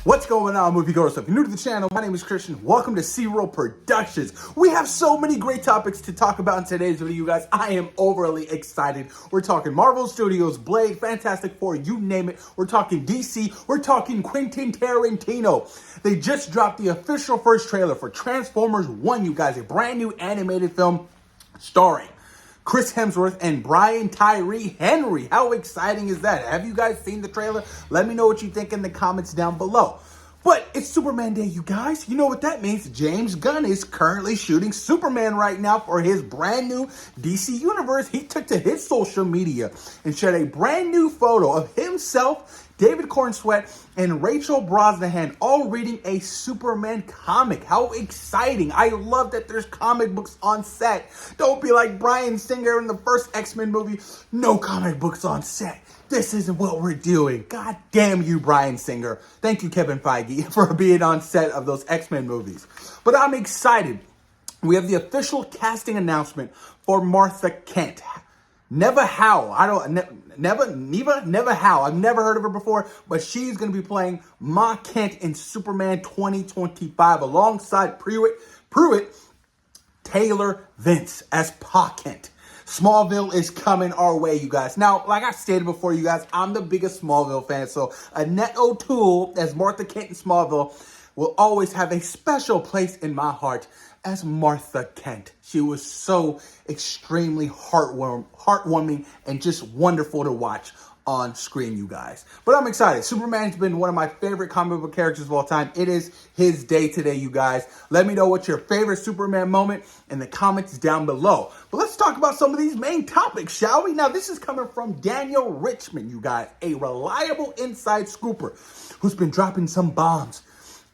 What's going on, moviegoers? If you're new to the channel, my name is Christian. Welcome to C-Roll Productions. We have so many great topics to talk about in today's video, you guys. I am overly excited. We're talking Marvel Studios, Blade, Fantastic Four, you name it. We're talking DC. We're talking Quentin Tarantino. They just dropped the official first trailer for Transformers 1, you guys. A brand new animated film starring Chris Hemsworth and Brian Tyree Henry. How exciting is that? Have you guys seen the trailer? Let me know what you think in the comments down below. But it's Superman Day, you guys. You know what that means. James Gunn is currently shooting Superman right now for his brand new DC universe. He took to his social media and shared a brand new photo of himself, David Cornsweet, and Rachel Brosnahan all reading a Superman comic. How exciting. I love that there's comic books on set. Don't be like Bryan Singer in the first X-Men movie. No comic books on set. This isn't what we're doing. God damn you, Bryan Singer. Thank you, Kevin Feige, for being on set of those X-Men movies. But I'm excited. We have the official casting announcement for Martha Kent. Never How. Never How. I've never heard of her before, but she's going to be playing Ma Kent in Superman 2025 alongside Pruitt Taylor Vince as Pa Kent. Smallville is coming our way, you guys. Now, like I stated before, you guys, I'm the biggest Smallville fan, so Annette O'Toole as Martha Kent in Smallville will always have a special place in my heart as Martha Kent. She was so extremely heartwarming and just wonderful to watch on screen, you guys. But I'm excited. Superman's been one of my favorite comic book characters of all time. It is his day today, you guys. Let me know what's your favorite Superman moment in the comments down below. But let's talk about some of these main topics, shall we? Now, this is coming from Daniel Richmond, you guys, a reliable inside scooper who's been dropping some bombs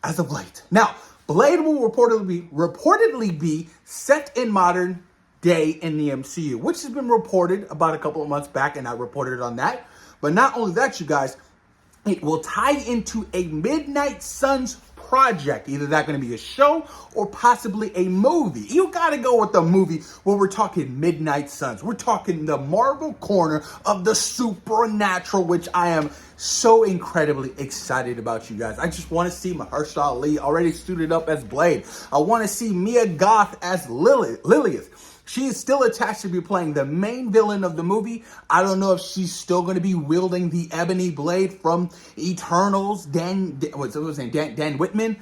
as of late. Now, Blade will reportedly be set in modern day in the MCU, which has been reported about a couple of months back, and I reported on that. But not only that, you guys, it will tie into a Midnight Suns project. Either that's going to be a show or possibly a movie. You got to go with the movie where we're talking Midnight Suns. We're talking the Marvel corner of the supernatural, which I am so incredibly excited about, you guys. I just want to see Mahershala Ali already suited up as Blade. I want to see Mia Goth as Lilith. She is still attached to be playing the main villain of the movie. I don't know if she's still going to be wielding the ebony blade from Eternals, Dan Whitman.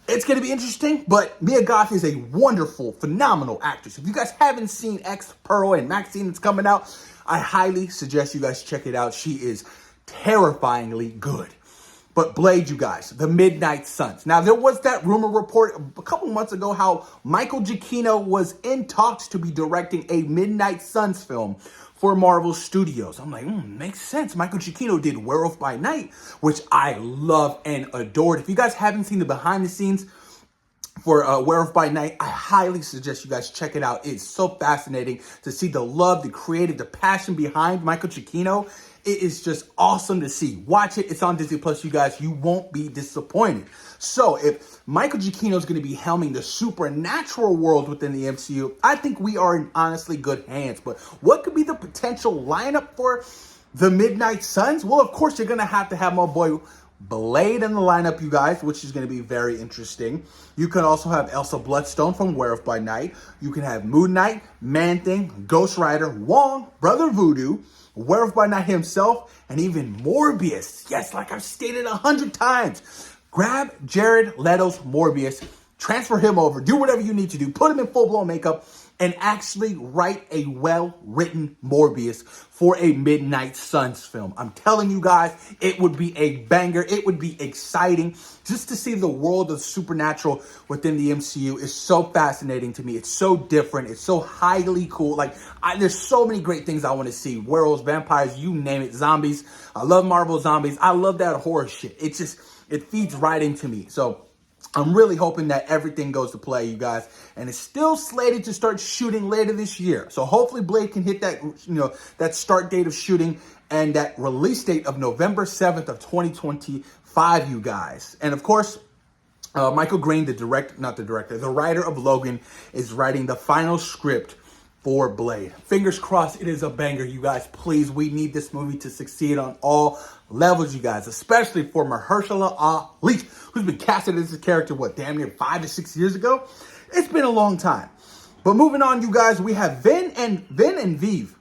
It's going to be interesting, but Mia Goth is a wonderful, phenomenal actress. If you guys haven't seen X, Pearl, and Maxine that's coming out, I highly suggest you guys check it out. She is terrifyingly good. But Blade, you guys, the Midnight Suns. Now, there was that rumor report a couple months ago how Michael Giacchino was in talks to be directing a Midnight Suns film for Marvel Studios. I'm like, makes sense. Michael Giacchino did Werewolf by Night, which I love and adored. If you guys haven't seen the behind the scenes for Werewolf by Night, I highly suggest you guys check it out. It's so fascinating to see the love, the creative, the passion behind Michael Giacchino. It is just awesome to see. Watch it. It's on Disney Plus, you guys. You won't be disappointed. So if Michael Giacchino is going to be helming the supernatural world within the MCU, I think we are in honestly good hands. But what could be the potential lineup for the Midnight Suns? Well, of course, you're going to have my boy Blade in the lineup, you guys, which is going to be very interesting. You can also have Elsa Bloodstone from Werewolf by Night. You can have Moon Knight, Man-Thing, Ghost Rider, Wong, Brother Voodoo, Werewolf by Night himself, and even Morbius. Yes, like I've stated 100 times. Grab Jared Leto's Morbius, transfer him over, do whatever you need to do, put him in full-blown makeup, and actually write a well-written Morbius for a Midnight Suns film. I'm telling you guys, it would be a banger. It would be exciting. Just to see the world of supernatural within the MCU is so fascinating to me. It's so different. It's so highly cool. Like, there's so many great things I want to see. Werewolves, vampires, you name it, zombies. I love Marvel zombies. I love that horror shit. It feeds right into me. So I'm really hoping that everything goes to play, you guys. And it's still slated to start shooting later this year. So hopefully Blade can hit that, that start date of shooting and that release date of November 7th of 2025, you guys. And of course, Michael Green, the writer of Logan, is writing the final script for Blade. Fingers crossed it is a banger, you guys. Please, we need this movie to succeed on all levels, you guys, especially for Mahershala Ali, who's been casted as this character, damn near 5 to 6 years ago? It's been a long time. But moving on, you guys, we have Vin and Vive.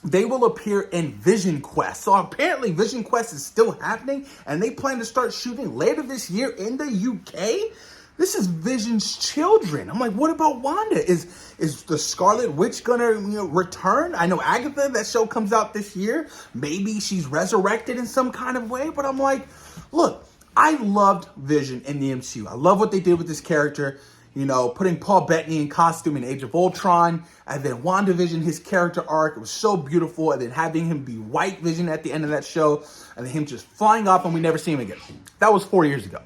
They will appear in Vision Quest. So apparently Vision Quest is still happening, and they plan to start shooting later this year in the UK. This is Vision's children. I'm like, what about Wanda? Is the Scarlet Witch gonna return? I know Agatha, that show comes out this year. Maybe she's resurrected in some kind of way. But I'm like, look, I loved Vision in the MCU. I love what they did with this character. Putting Paul Bettany in costume in Age of Ultron, and then WandaVision, his character arc, it was so beautiful, and then having him be White Vision at the end of that show, and then him just flying off and we never see him again. That was 4 years ago.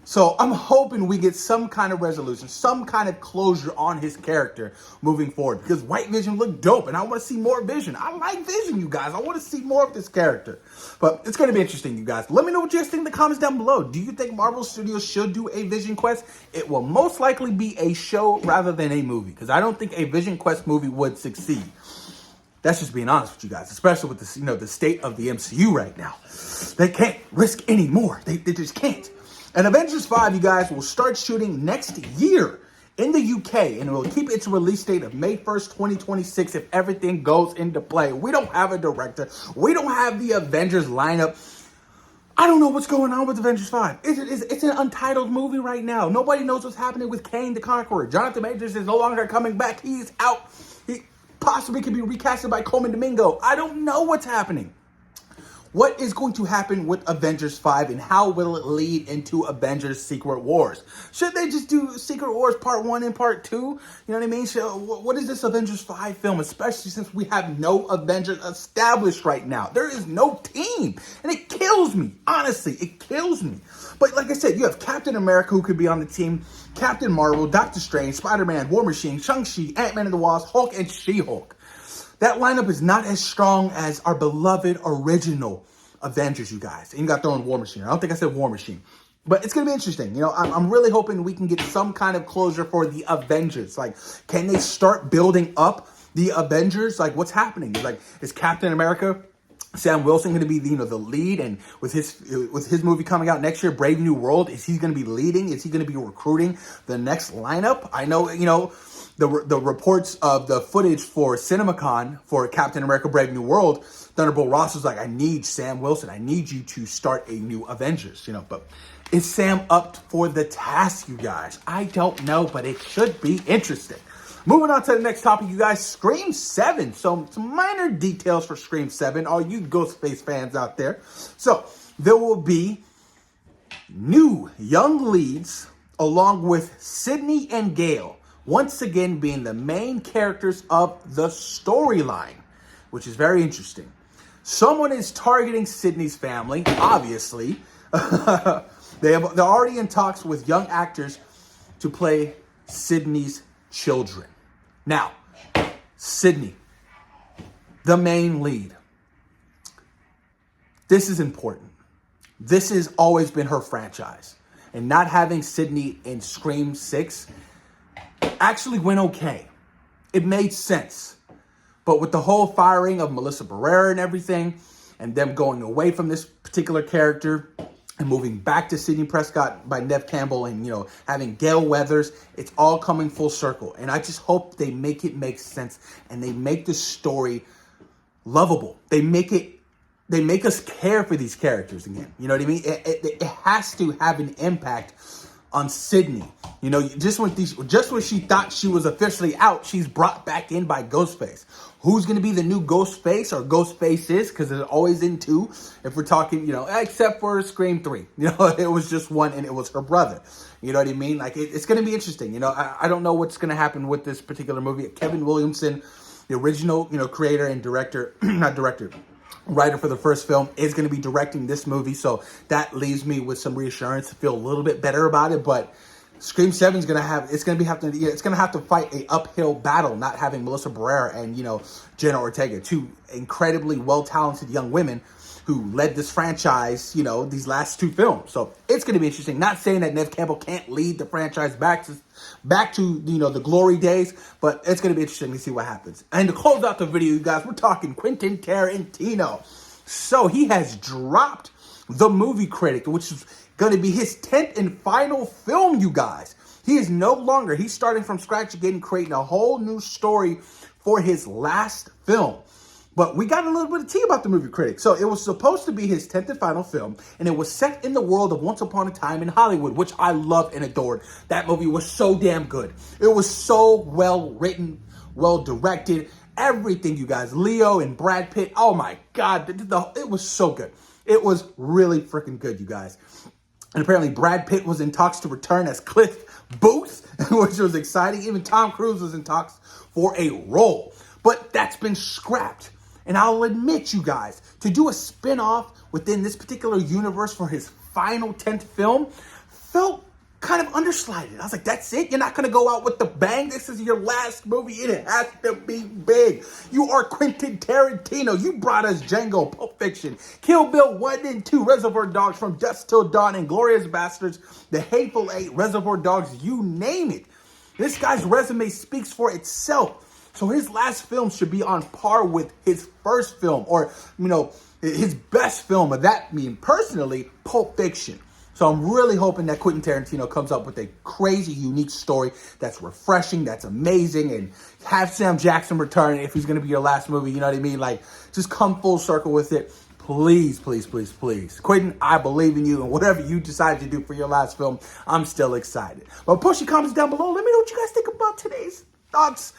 So I'm hoping we get some kind of resolution, some kind of closure on his character moving forward, because White Vision looked dope, and I want to see more Vision. I like Vision, you guys. I want to see more of this character. But it's going to be interesting, you guys. Let me know what you guys think in the comments down below. Do you think Marvel Studios should do a Vision Quest? It will most likely be a show rather than a movie, because I don't think a Vision Quest movie would succeed. That's just being honest with you guys, especially with this, the state of the MCU right now. They can't risk any more. They just can't. And Avengers 5, you guys, will start shooting next year in the UK, and it will keep its release date of May 1st, 2026 if everything goes into play. We don't have a director. We don't have the Avengers lineup. I don't know what's going on with Avengers 5. It's an untitled movie right now. Nobody knows what's happening with Kang the Conqueror. Jonathan Majors is no longer coming back. He's out. He possibly could be recasted by Coleman Domingo. I don't know what's happening. What is going to happen with Avengers 5, and how will it lead into Avengers Secret Wars? Should they just do Secret Wars Part 1 and Part 2? You know what I mean? So what is this Avengers 5 film, especially since we have no Avengers established right now? There is no team, and it kills me. Honestly, it kills me. But like I said, you have Captain America, who could be on the team, Captain Marvel, Doctor Strange, Spider-Man, War Machine, Shang-Chi, Ant-Man and the Wasp, Hulk, and She-Hulk. That lineup is not as strong as our beloved original Avengers, you guys. And you got thrown War Machine. I don't think I said War Machine. But it's going to be interesting. I'm really hoping we can get some kind of closure for the Avengers. Like, can they start building up the Avengers? Like, what's happening? Like, is Captain America, Sam Wilson, going to be the lead? And with his movie coming out next year, Brave New World, is he going to be leading? Is he going to be recruiting the next lineup? I know, the reports of the footage for CinemaCon for Captain America Brave New World, Thunderbolt Ross was like, I need Sam Wilson. I need you to start a new Avengers, But is Sam up for the task, you guys? I don't know, but it should be interesting. Moving on to the next topic, you guys, Scream 7. So some minor details for Scream 7, all you Ghostface fans out there. So there will be new young leads along with Sydney and Gale, once again being the main characters of the storyline, which is very interesting. Someone is targeting Sydney's family, obviously. They're already in talks with young actors to play Sydney's children. Now, Sydney, the main lead. This is important. This has always been her franchise. And not having Sydney in Scream 6 actually went okay. It made sense. But with the whole firing of Melissa Barrera and everything, and them going away from this particular character and moving back to Sidney Prescott by Neve Campbell and, having Gale Weathers, it's all coming full circle. And I just hope they make it make sense and they make the story lovable. They make us care for these characters again. You know what I mean? It has to have an impact on Sydney. Just when she thought she was officially out, she's brought back in by Ghostface. Who's going to be the new Ghostface, or Ghostfaces, because they're always in two, if we're talking, except for Scream 3. It was just one, and it was her brother. You know what I mean? Like, it's going to be interesting. I don't know what's going to happen with this particular movie. Kevin Williamson, the original, creator and director, writer for the first film, is going to be directing this movie. So that leaves me with some reassurance to feel a little bit better about it. But Scream 7 is going to have to fight a uphill battle, not having Melissa Barrera and, Jenna Ortega, two incredibly well-talented young women who led this franchise, you know, these last two films. So it's going to be interesting. Not saying that Neve Campbell can't lead the franchise back to you know, the glory days, but it's going to be interesting to see what happens. And to close out the video, you guys, we're talking Quentin Tarantino. So he has dropped the movie Critic, which is going to be his 10th and final film, you guys. He is no longer, he's starting from scratch again, creating a whole new story for his last film. But we got a little bit of tea about the movie Critic. So it was supposed to be his 10th and final film, and it was set in the world of Once Upon a Time in Hollywood, which I loved and adored. That movie was so damn good. It was so well written, well directed, everything, you guys. Leo and Brad Pitt, oh my God, it was so good. It was really freaking good, you guys. And apparently Brad Pitt was in talks to return as Cliff Booth, which was exciting. Even Tom Cruise was in talks for a role. But that's been scrapped. And I'll admit, you guys, to do a spin-off within this particular universe for his final 10th film felt kind of underslided. I was like, that's it? You're not going to go out with the bang? This is your last movie. It has to be big. You are Quentin Tarantino. You brought us Django, Pulp Fiction, Kill Bill 1 and 2, Reservoir Dogs, From Dusk Till Dawn, Inglourious Bastards, The Hateful Eight, Reservoir Dogs, you name it. This guy's resume speaks for itself. So his last film should be on par with his first film, or, you know, his best film of that, me personally, Pulp Fiction. So I'm really hoping that Quentin Tarantino comes up with a crazy, unique story that's refreshing, that's amazing, and have Sam Jackson return if he's going to be your last movie, you know what I mean? Like, just come full circle with it. Please, please, please, please. Quentin, I believe in you, and whatever you decide to do for your last film, I'm still excited. But post your comments down below. Let me know what you guys think about today's thoughts,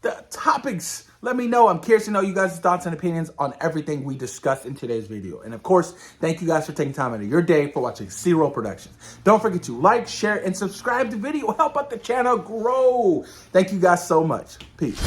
the topics. Let me know. I'm curious to know you guys' thoughts and opinions on everything we discussed in today's video. And of course, thank you guys for taking time out of your day for watching C-Roll Productions. Don't forget to like, share, and subscribe to the video. Help out the channel grow. Thank you guys so much. Peace.